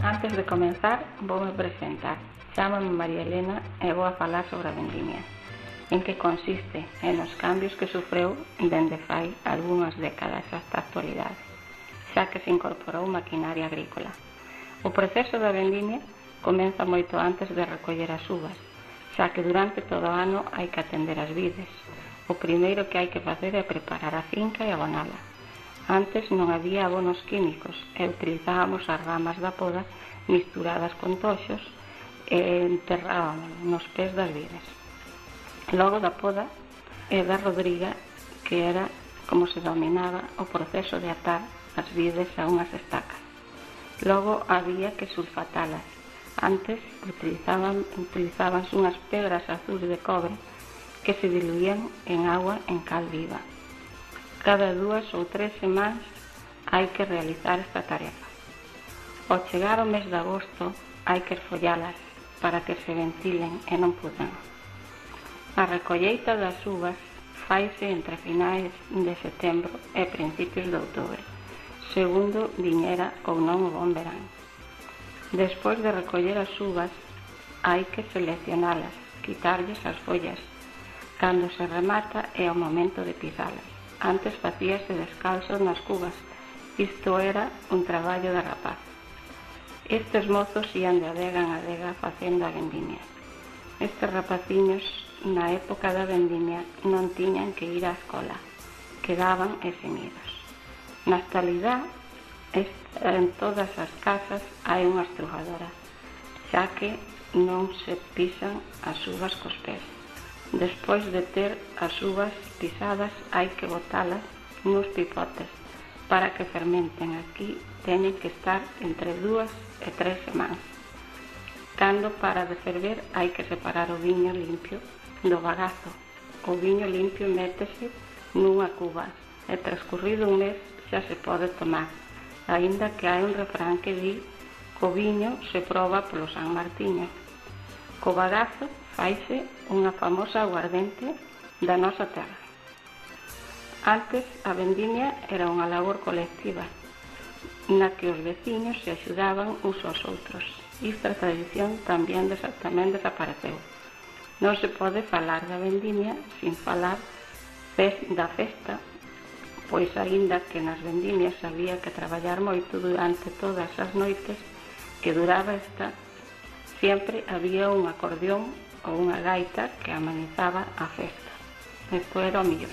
Antes de comenzar, voume presentar. Chámame María Elena e vou a falar sobre a vendimia, en que consiste e nos cambios que sufreu dende fai algunhas décadas hasta a actualidade, xa que se incorporou maquinaria agrícola. O proceso da vendimia comeza moito antes de recoller as uvas, xa que durante todo o ano hai que atender as vides. O primeiro que hai que facer é preparar a finca e abonala. Antes non había abonos químicos e utilizábamos as ramas da poda misturadas con toxos e enterrábamos nos pés das vides. Logo da poda e da rodriga, que era como se dominaba o proceso de atar as vides a unhas estacas. Logo había que sulfatalas. Antes utilizábanse unhas pedras azuis de cobre que se diluían en agua en cal viva. Cada 2 ou 3 semanas hai que realizar esta tarefa. Ao chegar o mes de agosto hai que esfollalas para que se ventilen e non pudan. A recolleita das uvas faise entre finais de setembro e principios de outubro, segundo viñera ou non o bon verán. Despois de recoller as uvas hai que seleccionalas, quitarlles as follas. Cando se remata é o momento de pisalas. Antes facíase descalzos nas cubas. Isto era un traballo de rapaz. Estes mozos ían de adega en adega facendo a vendimia. Estes rapaciños, na época da vendimia, non tiñan que ir á escola. Quedaban eximidos. Na actualidade, en todas as casas hai unha estrugadora, xa que non se pisan as uvas cos pés. Despois de ter as uvas pisadas, hai que botalas nos pipotes para que fermenten. Aquí teñen que estar entre 2 e 3 semanas. Cando para de ferver, hai que separar o viño limpio do bagazo. O viño limpio métese nunha cuba e transcurrido un mes xa se pode tomar, aínda que hai un refrán que di que o viño se proba polo San Martiño. Co bagazo faise unha famosa aguardente da nosa terra. Antes a vendimia era unha labor colectiva, na que os veciños se axudaban uns aos outros. Esta tradición tamén desapareceu. Non se pode falar da vendimia sin falar da festa, pois aínda que nas vendimias había que traballar moito durante todas as noites que duraba esta, sempre había un acordeón ou unha gaita que amenizaba a festa. Isto era o mellor.